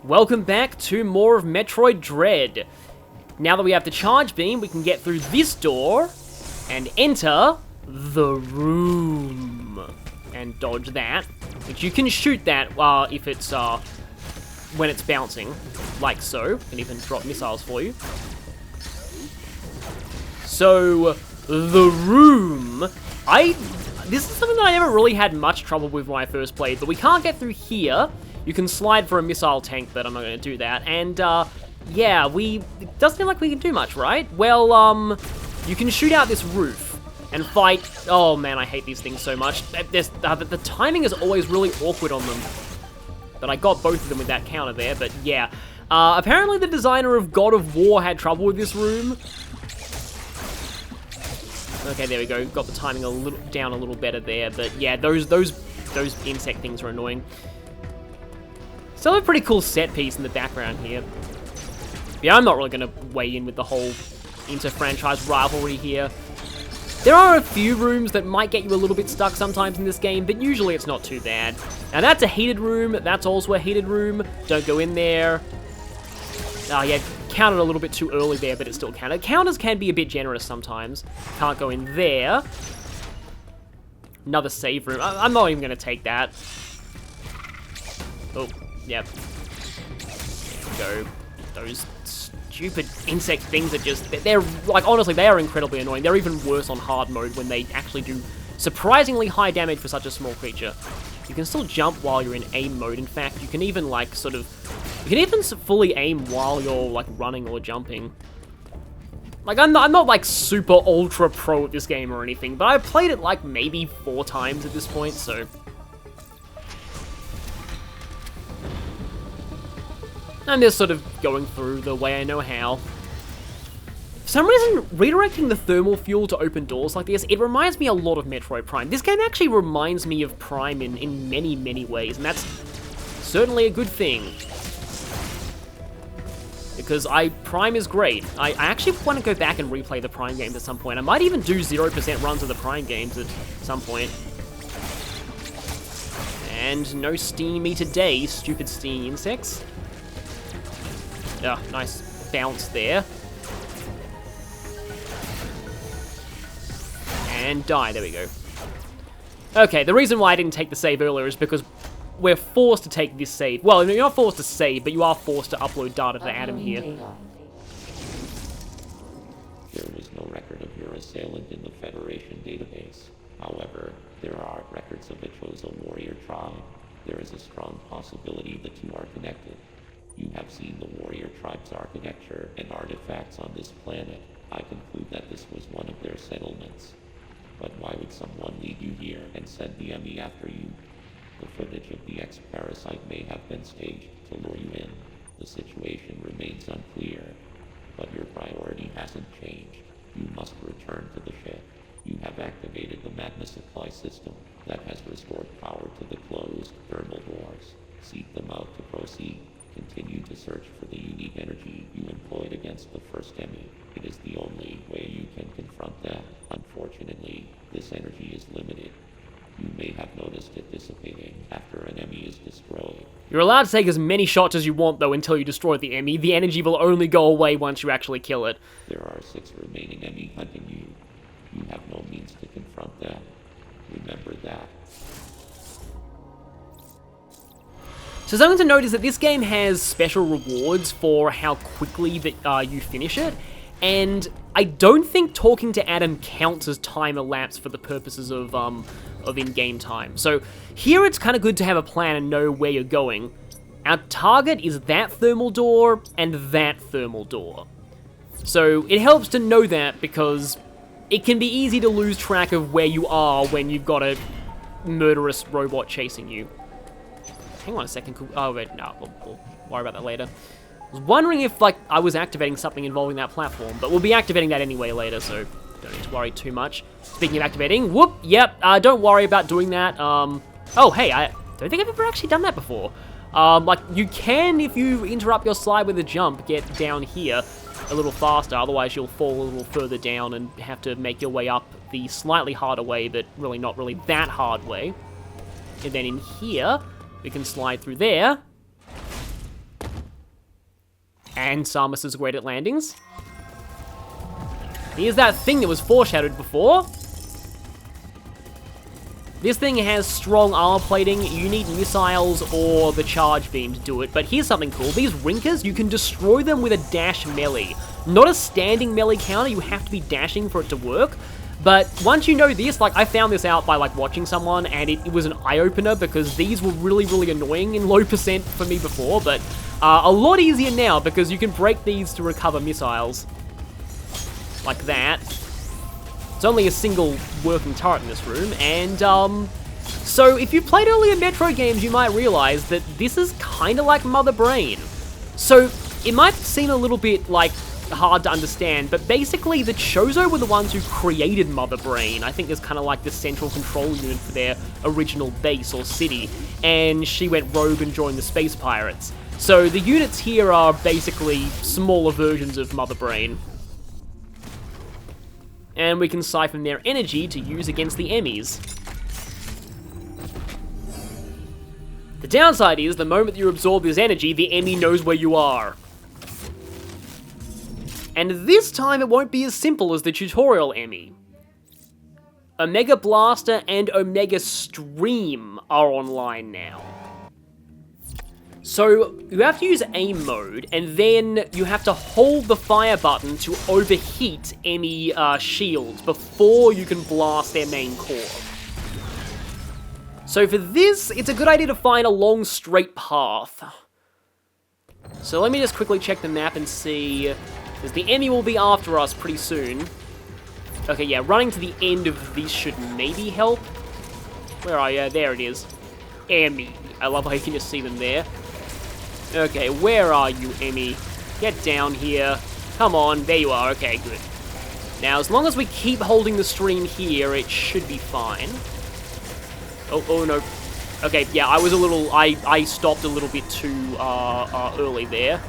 Welcome back to more of Metroid Dread. Now that we have the charge beam, we can get through this door and enter the room. And dodge that, which you can shoot that if it's when it's bouncing, like so. And even drop missiles for you. So, the room, this is something that I never really had much trouble with when I first played, but we can't get through here. You can slide for a missile tank, but I'm not going to do that. And, yeah, it doesn't seem like we can do much, right? Well, you can shoot out this roof and fight. Oh, man, I hate these things so much. The timing is always really awkward on them. But I got both of them with that counter there, but yeah. Apparently the designer of God of War had trouble with this room. Okay, there we go. Got the timing down a little better there, but yeah, those insect things are annoying. Still a pretty cool set piece in the background here. Yeah, I'm not really going to weigh in with the whole inter-franchise rivalry here. There are a few rooms that might get you a little bit stuck sometimes in this game, but usually it's not too bad. Now that's a heated room. That's also a heated room. Don't go in there. Yeah, counted a little bit too early there, but it still counted. Counters can be a bit generous sometimes. Can't go in there. Another save room. I'm not even going to take that. Oh, yep. There we go. Those stupid insect things are just... They're, like, honestly, they are incredibly annoying. They're even worse on hard mode when they actually do surprisingly high damage for such a small creature. You can still jump while you're in aim mode. In fact, you can even, like, sort of... You can even fully aim while you're, like, running or jumping. Like, I'm not like, super ultra pro at this game or anything, but I've played it, like, maybe 4 times at this point, so... I'm just sort of going through the way I know how. For some reason, redirecting the thermal fuel to open doors like this, it reminds me a lot of Metroid Prime. This game actually reminds me of Prime in many, many ways, and that's certainly a good thing. Because Prime is great. I actually want to go back and replay the Prime games at some point. I might even do 0% runs of the Prime games at some point. And no steamy today, stupid steam insects. Yeah, nice bounce there. And die, there we go. Okay, the reason why I didn't take the save earlier is because we're forced to take this save. Well, you're not forced to save, but you are forced to upload data to Adam here. There was no record of your assailant in the Federation database. However, there are records of a chosen warrior tribe. There is a strong possibility the two are connected. You have seen the warrior tribe's architecture and artifacts on this planet. I conclude that this was one of their settlements. But why would someone lead you here and send the EMMI after you? The footage of the X-Parasite may have been staged to lure you in. The situation remains unclear, but your priority hasn't changed. You must return to the ship. You have activated the magma supply system that has restored power to the closed thermal doors. Seek them out to proceed. Continue to search for the unique energy you employed against the first EMMI. It is the only way you can confront them. Unfortunately, this energy is limited. You may have noticed it dissipating after an EMMI is destroyed. You're allowed to take as many shots as you want, though, until you destroy the EMMI. The energy will only go away once you actually kill it. There are 6 remaining EMMI hunting you. You have no means to confront them. Remember that. So something to note is that this game has special rewards for how quickly that you finish it, and I don't think talking to Adam counts as time elapsed for the purposes of in-game time. So here it's kind of good to have a plan and know where you're going. Our target is that thermal door and that thermal door. So it helps to know that because it can be easy to lose track of where you are when you've got a murderous robot chasing you. Hang on a second. Oh, wait, no, we'll worry about that later. I was wondering if, like, I was activating something involving that platform, but we'll be activating that anyway later, so don't need to worry too much. Speaking of activating, whoop, yep, don't worry about doing that. Oh, hey, I don't think I've ever actually done that before. Like, you can, if you interrupt your slide with a jump, get down here a little faster, otherwise you'll fall a little further down and have to make your way up the slightly harder way, but really not really that hard way. And then in here, we can slide through there. And Samus is great at landings. Here's that thing that was foreshadowed before. This thing has strong armor plating. You need missiles or the charge beam to do it. But here's something cool. These Rinkers, you can destroy them with a dash melee. Not a standing melee counter. You have to be dashing for it to work. But once you know this, like, I found this out by, like, watching someone, and it was an eye-opener because these were really, really annoying in low percent for me before, but a lot easier now because you can break these to recover missiles. Like that. It's only a single working turret in this room, and, so if you've played earlier Metroid games, you might realize that this is kind of like Mother Brain. So, it might seem a little bit, like, hard to understand, but basically the Chozo were the ones who created Mother Brain. I think it's kind of like the central control unit for their original base or city, and she went rogue and joined the Space Pirates. So the units here are basically smaller versions of Mother Brain. And we can siphon their energy to use against the EMMIs. The downside is, the moment you absorb this energy, the EMMI knows where you are. And this time it won't be as simple as the tutorial EMMI. Omega Blaster and Omega Stream are online now. So, you have to use aim mode, and then you have to hold the fire button to overheat EMMI shields before you can blast their main core. So for this, it's a good idea to find a long, straight path. So let me just quickly check the map and see, because the EMMI will be after us pretty soon. Okay, yeah, running to the end of this should maybe help. Where are you? There it is. EMMI. I love how you can just see them there. Okay, where are you, EMMI? Get down here. Come on, there you are. Okay, good. Now, as long as we keep holding the stream here, it should be fine. Oh no. Okay, yeah, I was a little... I stopped a little bit too early there.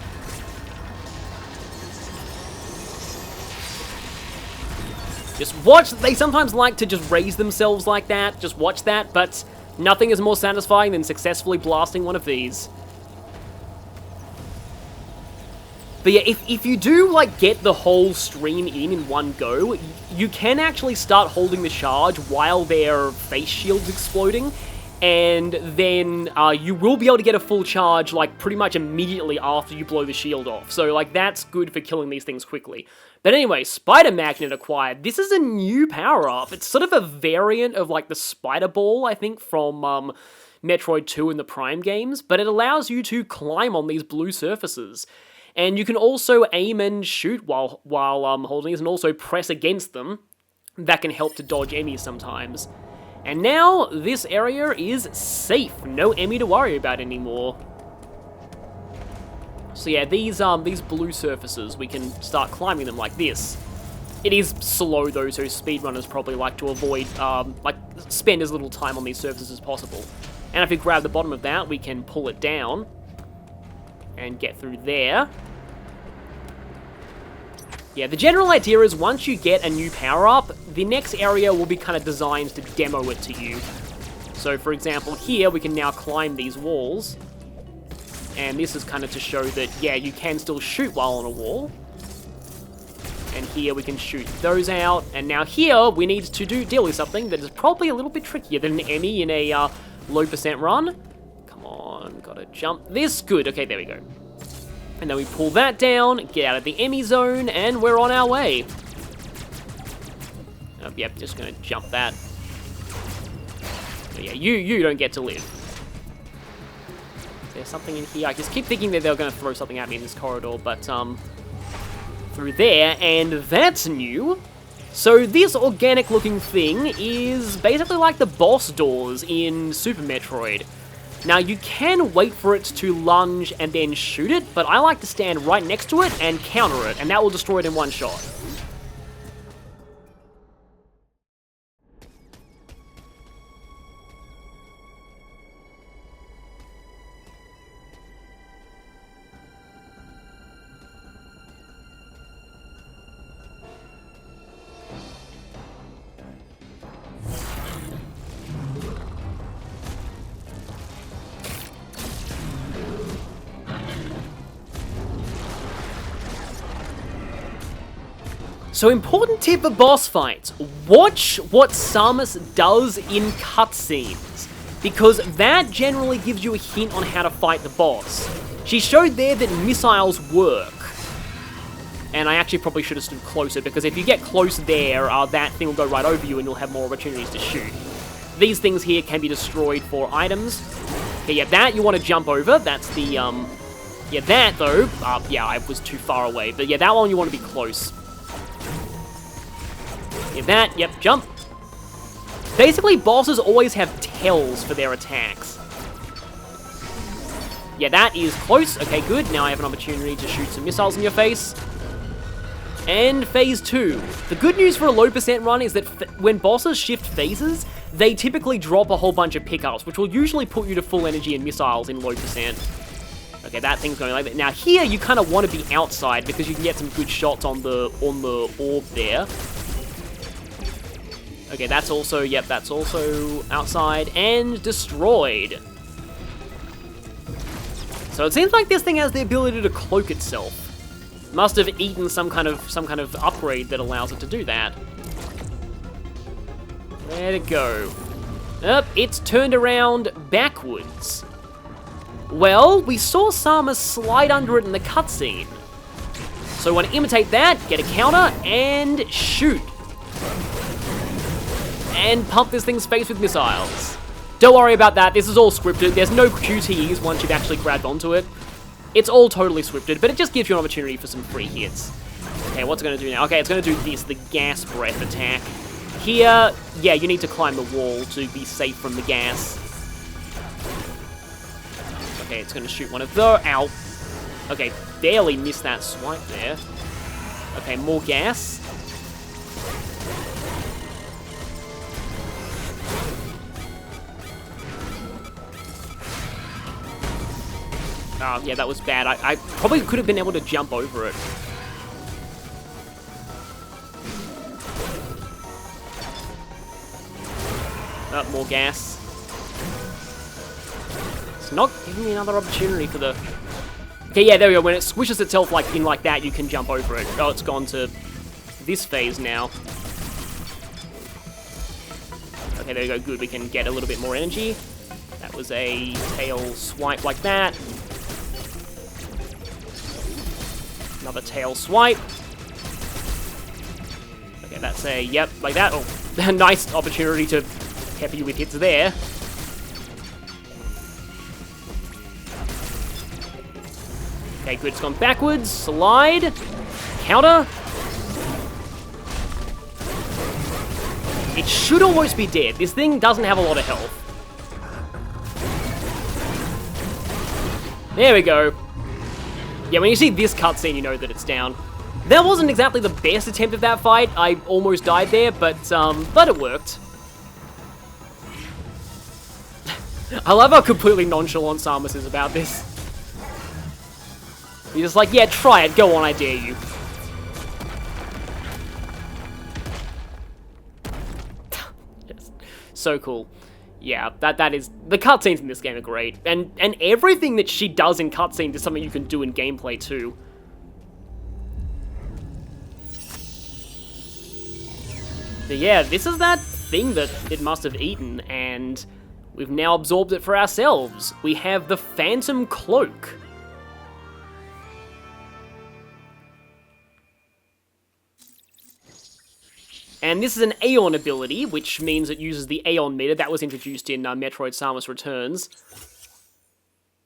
Just watch. They sometimes like to just raise themselves like that. Just watch that, but nothing is more satisfying than successfully blasting one of these. But yeah, if you do, like, get the whole stream in one go, you can actually start holding the charge while their face shield's exploding, and then you will be able to get a full charge, like, pretty much immediately after you blow the shield off. So, like, that's good for killing these things quickly. But anyway, Spider Magnet acquired. This is a new power-up. It's sort of a variant of, like, the Spider Ball, I think, from Metroid 2 and the Prime games, but it allows you to climb on these blue surfaces. And you can also aim and shoot while holding these, and also press against them. That can help to dodge EMMIs sometimes. And now, this area is safe. No EMMI to worry about anymore. So yeah, these blue surfaces, we can start climbing them like this. It is slow though, so speedrunners probably like to avoid, like, spend as little time on these surfaces as possible. And if we grab the bottom of that, we can pull it down and get through there. Yeah, the general idea is once you get a new power-up, the next area will be kind of designed to demo it to you. So, for example, here we can now climb these walls. And this is kind of to show that, yeah, you can still shoot while on a wall. And here we can shoot those out. And now here, we need to deal with something that is probably a little bit trickier than an EMMI in a low percent run. Come on, gotta jump this. Good, okay, there we go. And then we pull that down, get out of the EMMI zone, and we're on our way. Oh, yep, just gonna jump that. So yeah, you don't get to live. Is there something in here? I just keep thinking that they're gonna throw something at me in this corridor, but, through there, and that's new. So this organic-looking thing is basically like the boss doors in Super Metroid. Now, you can wait for it to lunge and then shoot it, but I like to stand right next to it and counter it, and that will destroy it in one shot. So important tip for boss fights, watch what Samus does in cutscenes, because that generally gives you a hint on how to fight the boss. She showed there that missiles work. And I actually probably should have stood closer, because if you get close there, that thing will go right over you and you'll have more opportunities to shoot. These things here can be destroyed for items. Okay, yeah, that you want to jump over. That's the, yeah, that though, yeah, I was too far away. But yeah, that one you want to be close. Yeah, that, yep, jump. Basically, bosses always have tells for their attacks. Yeah, that is close. Okay, good. Now I have an opportunity to shoot some missiles in your face. And phase 2. The good news for a low percent run is that when bosses shift phases, they typically drop a whole bunch of pickups, which will usually put you to full energy and missiles in low percent. Okay, that thing's going like that. Now here, you kind of want to be outside because you can get some good shots on the orb there. Okay, that's also, yep, that's also outside and destroyed. So it seems like this thing has the ability to cloak itself. Must have eaten some kind of upgrade that allows it to do that. Where'd it go? It's turned around backwards. Well, we saw Samus slide under it in the cutscene. So we want to imitate that, get a counter, and shoot. And pump this thing's face with missiles. Don't worry about that, this is all scripted. There's no QTEs once you've actually grabbed onto it. It's all totally scripted, but it just gives you an opportunity for some free hits. Okay, what's it going to do now? Okay, it's going to do this, the gas breath attack. Here, yeah, you need to climb the wall to be safe from the gas. Okay, it's going to shoot one of those. Ow. Okay, barely missed that swipe there. Okay, more gas. Yeah, that was bad. I probably could have been able to jump over it. More gas. It's not giving me another opportunity for the... Okay, yeah, there we go. When it squishes itself like that, you can jump over it. Oh, it's gone to this phase now. Okay, there we go. Good. We can get a little bit more energy. That was a tail swipe like that. Another tail swipe. Okay, that's a, yep, like that. Oh, a nice opportunity to pepper you with hits there. Okay, good, it's gone backwards. Slide. Counter. It should almost be dead. This thing doesn't have a lot of health. There we go. Yeah, when you see this cutscene, you know that it's down. That wasn't exactly the best attempt at that fight. I almost died there, but it worked. I love how completely nonchalant Samus is about this. He's just like, yeah, try it. Go on, I dare you. Yes. So cool. Yeah, that is... The cutscenes in this game are great. And everything that she does in cutscenes is something you can do in gameplay, too. But yeah, this is that thing that it must have eaten, and we've now absorbed it for ourselves. We have the Phantom Cloak. And this is an Aeon ability, which means it uses the Aeon meter that was introduced in Metroid Samus Returns.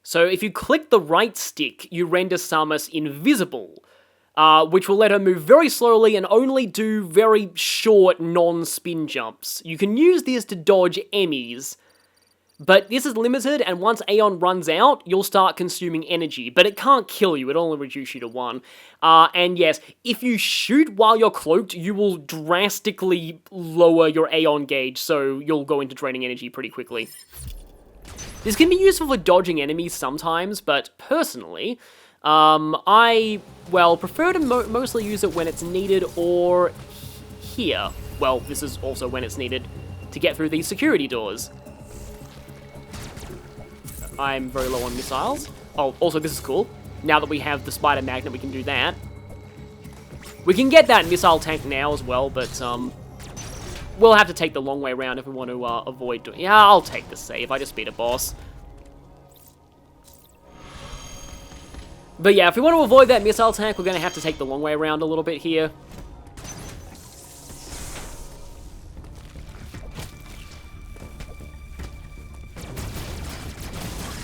So if you click the right stick, you render Samus invisible, which will let her move very slowly and only do very short non-spin jumps. You can use this to dodge EMMIs, but this is limited, and once Aeon runs out, you'll start consuming energy, but it can't kill you, it'll only reduce you to 1. And yes, if you shoot while you're cloaked, you will drastically lower your Aeon gauge, so you'll go into draining energy pretty quickly. This can be useful for dodging enemies sometimes, but personally, I, well, prefer to mostly use it when it's needed or here. Well, this is also when it's needed to get through these security doors. I'm very low on missiles. Oh, also this is cool. Now that we have the spider magnet, we can do that. We can get that missile tank now as well, but we'll have to take the long way around if we want to avoid doing... Yeah, I'll take the save. I just beat a boss. But yeah, if we want to avoid that missile tank, we're going to have to take the long way around a little bit here.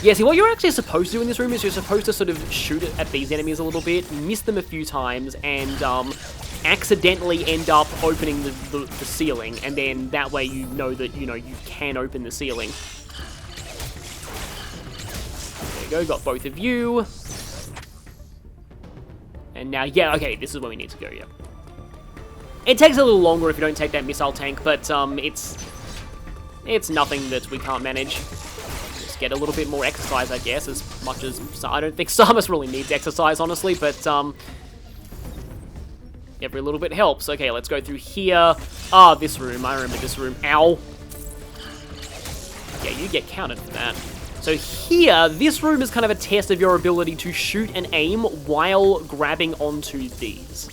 Yeah, see, what you're actually supposed to do in this room is you're supposed to sort of shoot at these enemies a little bit, miss them a few times, and accidentally end up opening the ceiling, and then that way you know that, you can open the ceiling. There you go, got both of you. And now, yeah, okay, this is where we need to go, yeah. It takes a little longer if you don't take that missile tank, but it's nothing that we can't manage. Get a little bit more exercise, I guess, as much as... I don't think Samus really needs exercise, honestly, but, every little bit helps. Okay, let's go through here. Ah, this room. I remember this room. Ow. Yeah, you get counted for that. So here, this room is kind of a test of your ability to shoot and aim while grabbing onto these.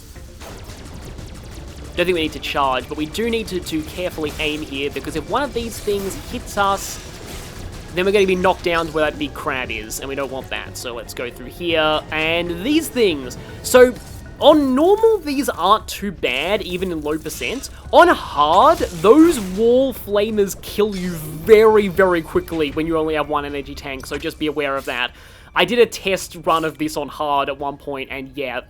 Don't think we need to charge, but we do need to carefully aim here, because if one of these things hits us, then we're going to be knocked down to where that big crab is, and we don't want that. So let's go through here, and these things. So on normal, these aren't too bad, even in low percent. On hard, those wall flamers kill you very, very quickly when you only have one energy tank, so just be aware of that. I did a test run of this on hard at one point, and yeah,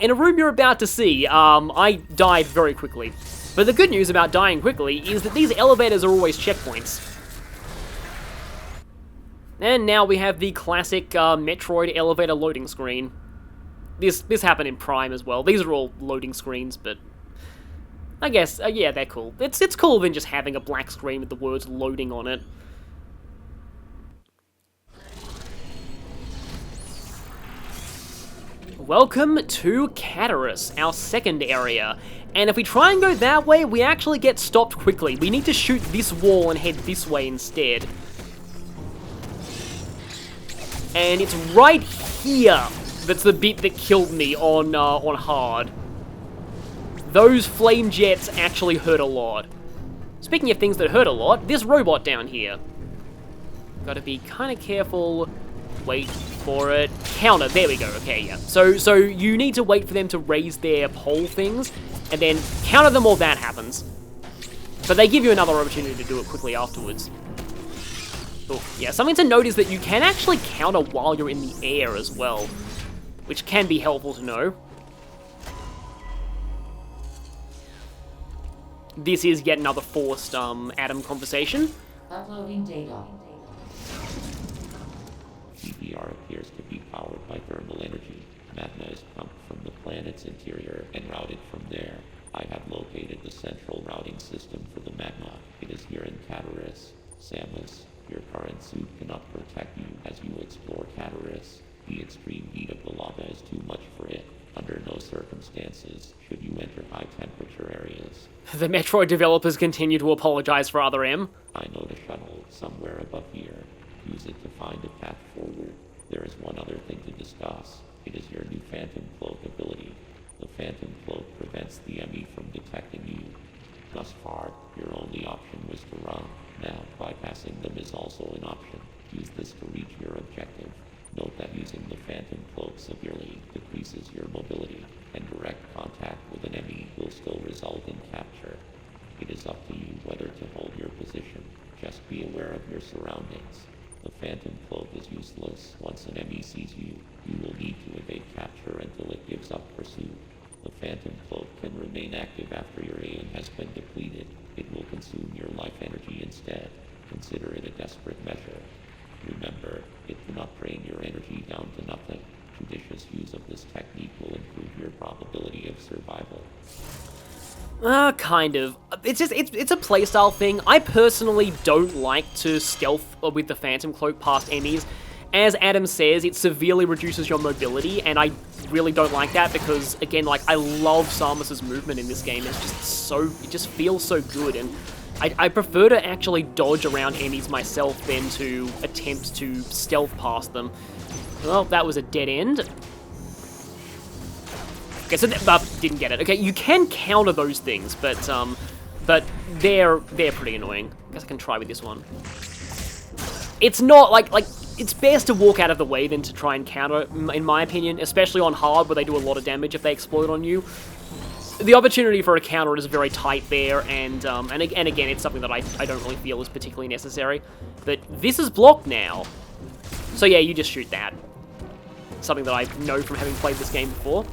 in a room you're about to see, I died very quickly. But the good news about dying quickly is that these elevators are always checkpoints. And now we have the classic Metroid elevator loading screen. This happened in Prime as well. These are all loading screens, but I guess, yeah, they're cool. It's cooler than just having a black screen with the words loading on it. Welcome to Cataris, our second area. And if we try and go that way, we actually get stopped quickly. We need to shoot this wall and head this way instead. And it's right here that's the bit that killed me on hard. Those flame jets actually hurt a lot. Speaking of things that hurt a lot, this robot down here. Gotta be kind of careful. Wait for it. Counter, there we go, okay, yeah. So you need to wait for them to raise their pole things, and then counter them while that happens. But they give you another opportunity to do it quickly afterwards. Oh, yeah, something to note is that you can actually counter while you're in the air as well, which can be helpful to know. This is yet another forced Adam conversation. Uploading data. GPR appears to be powered by thermal energy. Magma is pumped from the planet's interior and routed from there. I have located the central routing system for the magma. It is here in Cataris. Samus, your current suit cannot protect you as you explore Cataris. The extreme heat of the lava is too much for it. Under no circumstances should you enter high-temperature areas. The Metroid developers continue to apologize for Other M. I know the shuttle somewhere above here. Use it to find a path forward. There is one other thing to discuss. It is your new Phantom Cloak ability. The Phantom Cloak prevents the EMMI from detecting you. Thus far, your only option was to run. Now, bypassing them is also an option. Use this to reach your objective. Note that using the Phantom Cloak severely decreases your mobility, and direct contact with an EMMI will still result in capture. It is up to you whether to hold your position. Just be aware of your surroundings. The Phantom Cloak is useless once an EMMI sees you. You will need to evade capture until it gives up pursuit. The Phantom Cloak can remain active after your AM has been depleted. It will consume your life energy instead. Consider it a desperate measure. Remember, it cannot drain your energy down to nothing. Judicious use of this technique will improve your probability of survival. Kind of. It's a playstyle thing. I personally don't like to stealth with the Phantom Cloak past enemies. As Adam says, it severely reduces your mobility, and I really don't like that because, again, like, I love Samus's movement in this game. It's just so, it just feels so good, and I prefer to actually dodge around enemies myself than to attempt to stealth past them. Well, that was a dead end. Okay, so didn't get it. Okay, you can counter those things, but they're pretty annoying. I guess I can try with this one. It's not like it's best to walk out of the way than to try and counter, in my opinion, especially on hard where they do a lot of damage if they explode on you. The opportunity for a counter is very tight there, and again, it's something that I don't really feel is particularly necessary. But this is blocked now, so yeah, you just shoot that. Something that I know from having played this game before.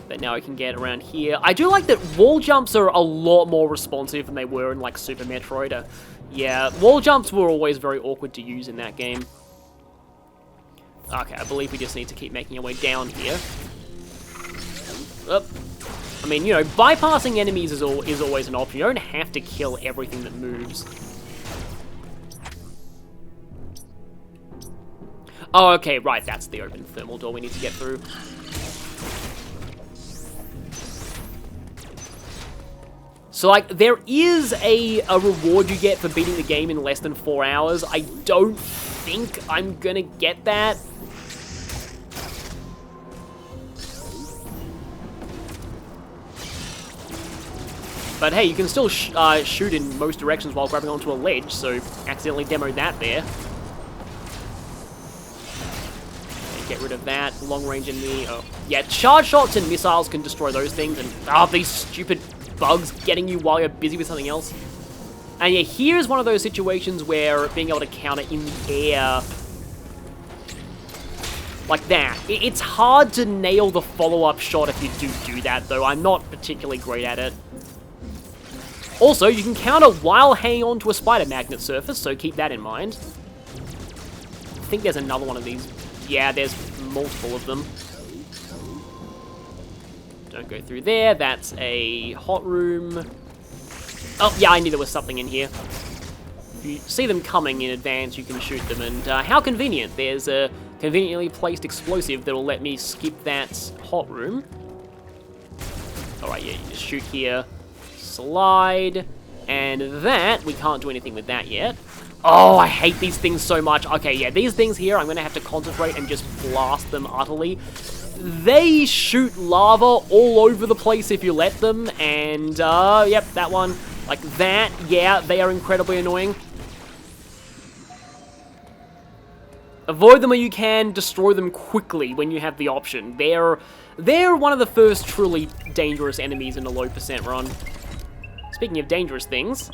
But now I can get around here. I do like that wall jumps are a lot more responsive than they were in, like, Super Metroid. Yeah, wall jumps were always very awkward to use in that game. Okay, I believe we just need to keep making our way down here. Up. I mean, you know, bypassing enemies is always an option. You don't have to kill everything that moves. Oh, okay, right, that's the open thermal door we need to get through. So, like, there is a reward you get for beating the game in less than 4 hours. I don't think I'm gonna get that. But hey, you can still shoot in most directions while grabbing onto a ledge, so accidentally demoed that there. Okay, get rid of that. Long range enemy. Oh, yeah, charge shots and missiles can destroy those things, and these stupid bugs getting you while you're busy with something else. And yeah, here's one of those situations where being able to counter in the air like that. It's hard to nail the follow-up shot if you do that, though. I'm not particularly great at it. Also, you can counter while hanging on to a spider magnet surface, so keep that in mind. I think there's another one of these. Yeah, there's multiple of them. Don't go through there. That's a hot room. Oh, yeah, I knew there was something in here. If you see them coming in advance, you can shoot them. And how convenient. There's a conveniently placed explosive that will let me skip that hot room. Alright, yeah, you just shoot here. Slide. And that, we can't do anything with that yet. Oh, I hate these things so much. Okay, yeah, these things here, I'm going to have to concentrate and just blast them utterly. They shoot lava all over the place if you let them, and, yep, that one, like that, yeah, they are incredibly annoying. Avoid them where you can, destroy them quickly when you have the option. They're one of the first truly dangerous enemies in a low percent run. Speaking of dangerous things...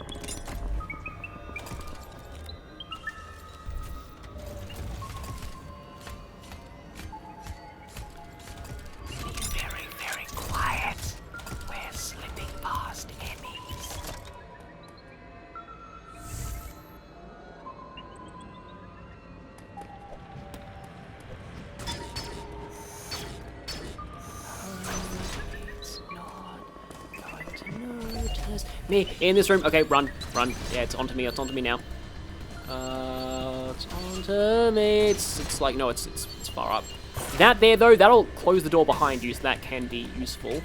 Me in this room. Okay, run. Yeah, it's onto me. It's onto me now. It's onto me. It's like, no, it's far up. That there though, that'll close the door behind you, so that can be useful.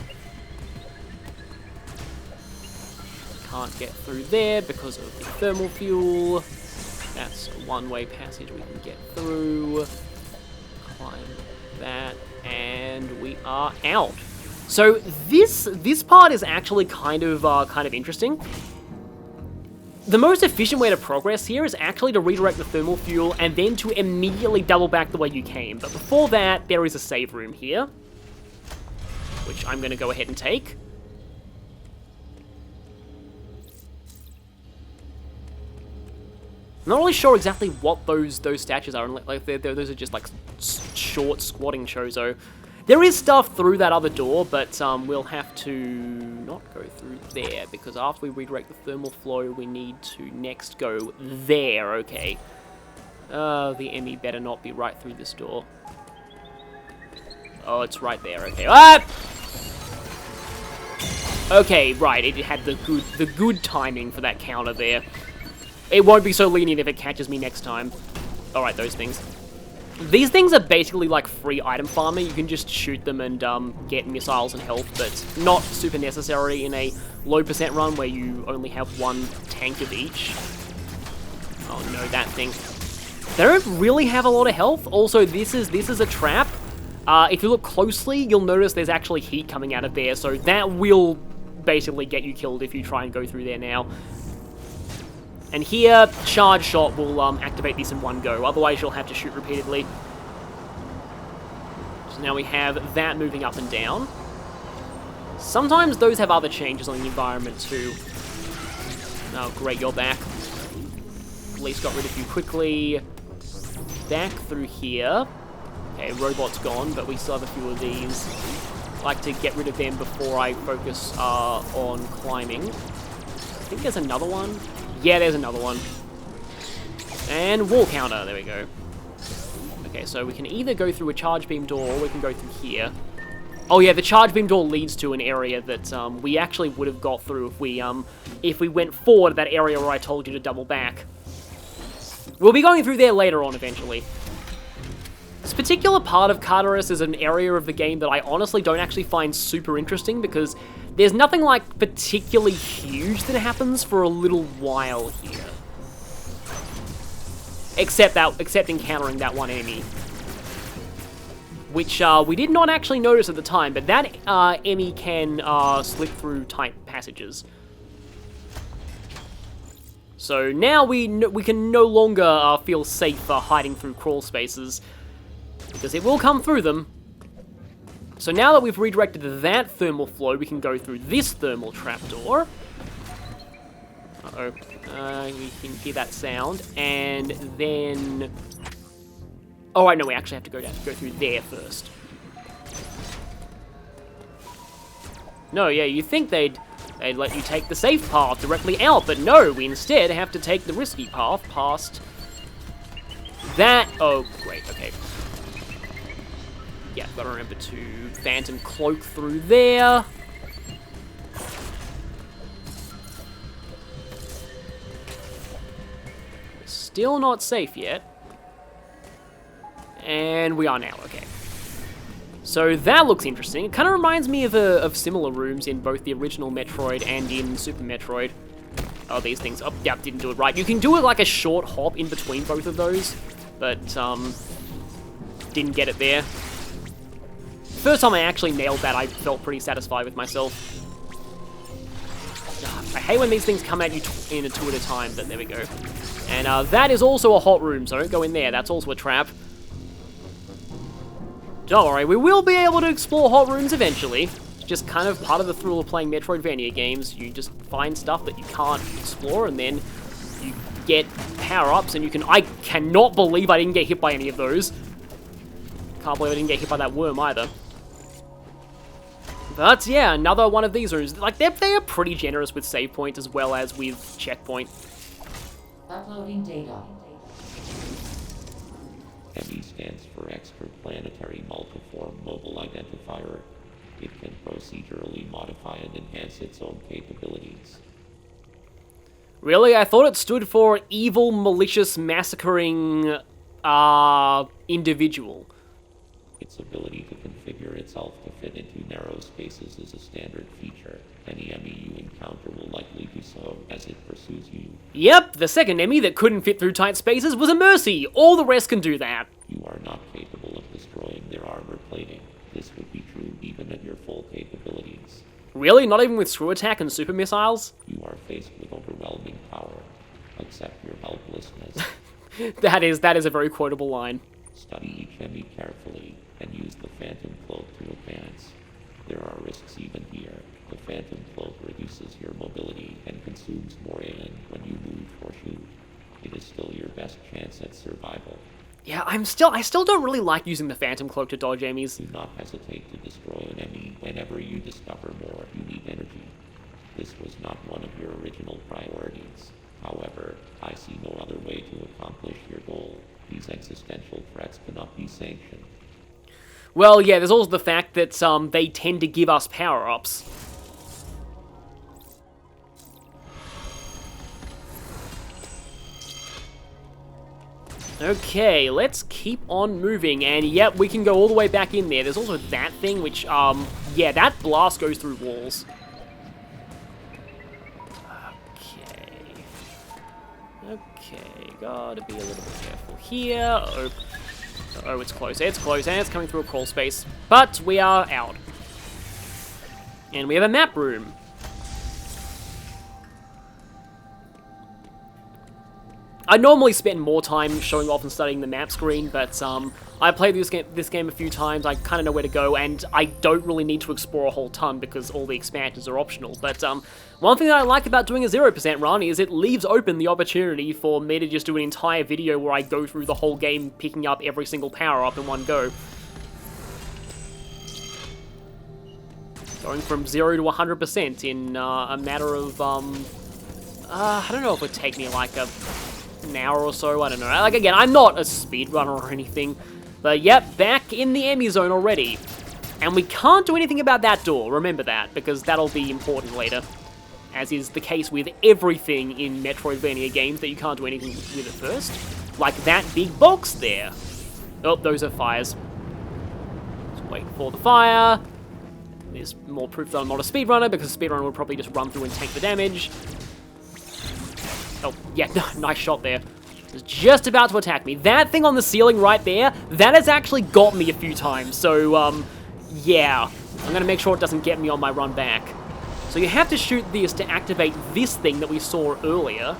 Can't get through there because of the thermal fuel. That's a one-way passage we can get through. Climb that, and we are out. So this part is actually kind of interesting. The most efficient way to progress here is actually to redirect the thermal fuel and then to immediately double back the way you came. But before that, there is a save room here, which I'm going to go ahead and take. I'm not really sure exactly what those statues are. Like those are just like short squatting chozo. There is stuff through that other door, but we'll have to not go through there, because after we redirect the thermal flow, we need to next go there, okay. The EMMI better not be right through this door. Oh, it's right there, okay. Ah! Okay, right, it had the good timing for that counter there. It won't be so lenient if it catches me next time. Alright, those things. These things are basically like free item farming. You can just shoot them and get missiles and health, but not super necessary in a low percent run where you only have one tank of each. Oh no, that thing. They don't really have a lot of health. Also, this is a trap. If you look closely, you'll notice there's actually heat coming out of there, so that will basically get you killed if you try and go through there now. And here, charge shot will activate this in one go, otherwise you'll have to shoot repeatedly. So now we have that moving up and down. Sometimes those have other changes on the environment too. Oh great, you're back. Police got rid of you quickly. Back through here. Okay, robot's gone, but we still have a few of these. I like to get rid of them before I focus on climbing. I think there's another one. Yeah, there's another one. And wall counter, there we go. Okay, so we can either go through a charge beam door or we can go through here. Oh yeah, the charge beam door leads to an area that we actually would have got through if we went forward that area where I told you to double back. We'll be going through there later on eventually. This particular part of Cataris is an area of the game that I honestly don't actually find super interesting because there's nothing like particularly huge that happens for a little while here. Except encountering that one enemy. Which we did not actually notice at the time, but that EMMI can slip through tight passages. So now we can no longer feel safe hiding through crawl spaces, because it will come through them. So now that we've redirected that thermal flow, we can go through this thermal trapdoor. Uh-oh. We can hear that sound, and then... Oh, I know, we actually have to go through there first. No, yeah, you think they'd let you take the safe path directly out, but no, we instead have to take the risky path past that. Oh, great, okay. Yeah, gotta remember to Phantom Cloak through there. Still not safe yet. And we are now, okay. So that looks interesting. It kind of reminds me of similar rooms in both the original Metroid and in Super Metroid. Oh, these things. Oh, yeah, didn't do it right. You can do it like a short hop in between both of those, but didn't get it there. First time I actually nailed that, I felt pretty satisfied with myself. I hate when these things come at you in a two at a time, but there we go. And that is also a hot room, so don't go in there. That's also a trap. Don't worry, we will be able to explore hot rooms eventually. It's just kind of part of the thrill of playing Metroidvania games. You just find stuff that you can't explore, and then you get power-ups, and you can... I cannot believe I didn't get hit by any of those. Can't believe I didn't get hit by that worm either. But yeah, another one of these rooms. Like, they are pretty generous with save point as well as with checkpoint. Uploading data. EMMI stands for Extraplanetary Multiform Mobile Identifier. It can procedurally modify and enhance its own capabilities. Really? I thought it stood for Evil, Malicious, Massacring, Individual. Its ability to configure itself to fit into narrow spaces is a standard feature. Any EMMI you encounter will likely do so as it pursues you. Yep, the second EMMI that couldn't fit through tight spaces was a Mercy. All the rest can do that. You are not capable of destroying their armor plating. This would be true even at your full capabilities. Really? Not even with Screw Attack and Super Missiles? You are faced with overwhelming power. Accept your helplessness. That is a very quotable line. Study each EMMI carefully and use the Phantom Cloak to advance. There are risks even here. The Phantom Cloak reduces your mobility and consumes more AN when you move or shoot. It is still your best chance at survival. Yeah, I still don't really like using the Phantom Cloak to dodge enemies. Do not hesitate to destroy an enemy whenever you discover more. You need energy. This was not one of your original priorities. However, I see no other way to accomplish your goal. These existential threats cannot be sanctioned. Well, yeah, there's also the fact that they tend to give us power-ups. Okay, let's keep on moving, and yep, we can go all the way back in there. There's also that thing, which, yeah, that blast goes through walls. Okay, gotta be a little bit careful here. Oh. Oh, it's close. It's close, and it's coming through a crawl space. But we are out. And we have a map room. I normally spend more time showing off and studying the map screen, but I played this game a few times. I kind of know where to go, and I don't really need to explore a whole ton because all the expansions are optional. But one thing that I like about doing a 0% run is it leaves open the opportunity for me to just do an entire video where I go through the whole game, picking up every single power-up in one go. Going from 0 to 100% in a matter of, I don't know if it would take me like an hour or so, I don't know. Like, again, I'm not a speedrunner or anything, but yep, back in the EMMI zone already. And we can't do anything about that door, remember that, because that'll be important later. As is the case with everything in Metroidvania games that you can't do anything with at first. Like that big box there. Oh, those are fires. Let's wait for the fire. There's more proof that I'm not a speedrunner, because a speedrunner would probably just run through and tank the damage. Oh, yeah, nice shot there. It was just about to attack me. That thing on the ceiling right there, that has actually got me a few times. So, yeah. I'm gonna make sure it doesn't get me on my run back. So you have to shoot this to activate this thing that we saw earlier.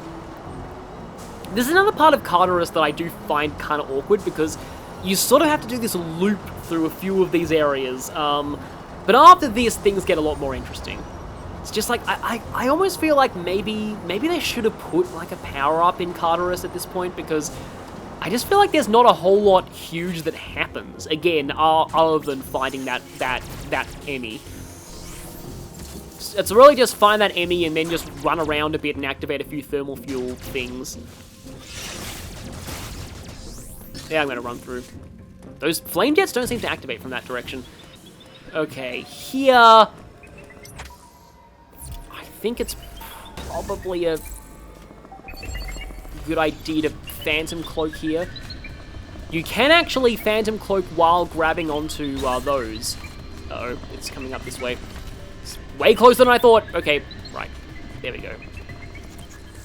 This is another part of Cataris that I do find kind of awkward, because you sort of have to do this loop through a few of these areas. But after this, things get a lot more interesting. It's just like, I almost feel like maybe they should have put like a power-up in Cataris at this point, because I just feel like there's not a whole lot huge that happens, again, other than finding that EMMI. It's really just find that EMMI and then just run around a bit and activate a few thermal fuel things. Yeah, I'm gonna run through. Those flame jets don't seem to activate from that direction. Okay, here... I think it's probably a good idea to Phantom Cloak here. You can actually Phantom Cloak while grabbing onto those. Uh-oh, it's coming up this way. It's way closer than I thought. Okay, right. There we go.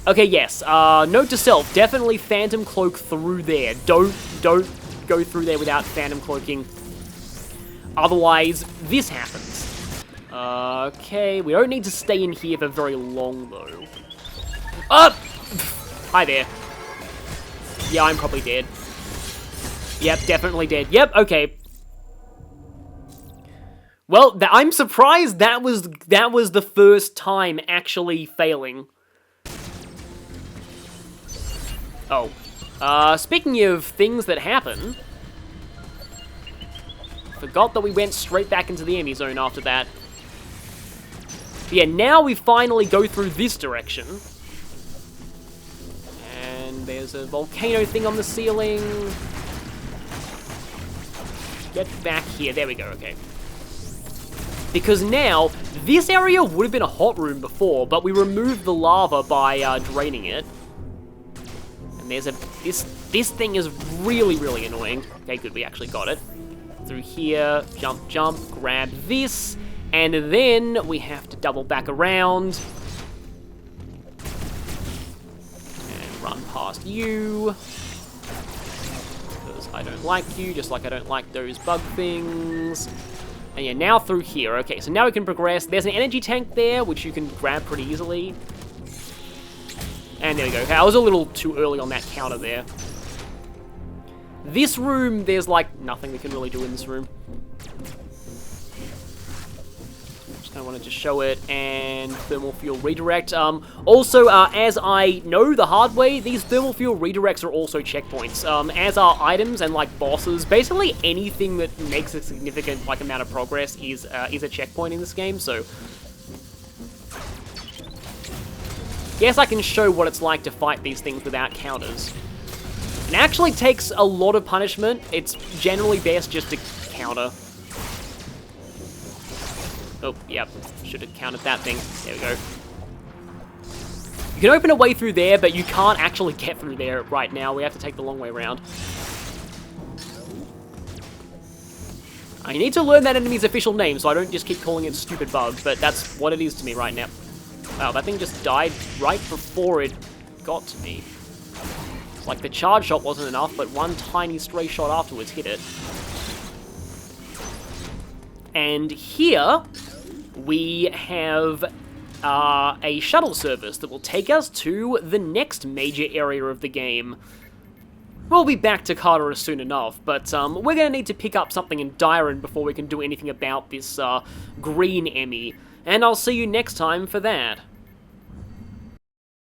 Okay, yes. Note to self, definitely Phantom Cloak through there. Don't go through there without Phantom Cloaking. Otherwise, this happens. Okay, we don't need to stay in here for very long, though. Up! Hi there. Yeah, I'm probably dead. Yep, definitely dead. Yep, okay. Well, I'm surprised that was the first time actually failing. Oh. Speaking of things that happen... Forgot that we went straight back into the EMMI zone after that. But yeah, now we finally go through this direction. And there's a volcano thing on the ceiling. Get back here. There we go, okay. Because now, this area would have been a hot room before, but we removed the lava by draining it. And there's this thing is really, really annoying. Okay, good, we actually got it. Through here, jump, jump, grab this. And then we have to double back around. And run past you. Because I don't like you, just like I don't like those bug things. And yeah, now through here. Okay, so now we can progress. There's an energy tank there, which you can grab pretty easily. And there we go. Okay, I was a little too early on that counter there. This room, there's like nothing we can really do in this room. I wanted to show it, and thermal fuel redirect. Also, as I know the hard way, these thermal fuel redirects are also checkpoints, as are items and, like, bosses. Basically, anything that makes a significant, like, amount of progress is a checkpoint in this game, so... Guess I can show what it's like to fight these things without counters. It actually takes a lot of punishment. It's generally best just to counter. Oh, yep. Should have counted that thing. There we go. You can open a way through there, but you can't actually get through there right now. We have to take the long way around. I need to learn that enemy's official name, so I don't just keep calling it stupid bug, but that's what it is to me right now. Wow, that thing just died right before it got to me. It's like the charge shot wasn't enough, but one tiny stray shot afterwards hit it. And here, we have a shuttle service that will take us to the next major area of the game. We'll be back to Cataris soon enough, but we're going to need to pick up something in Dyron before we can do anything about this green EMMI, and I'll see you next time for that.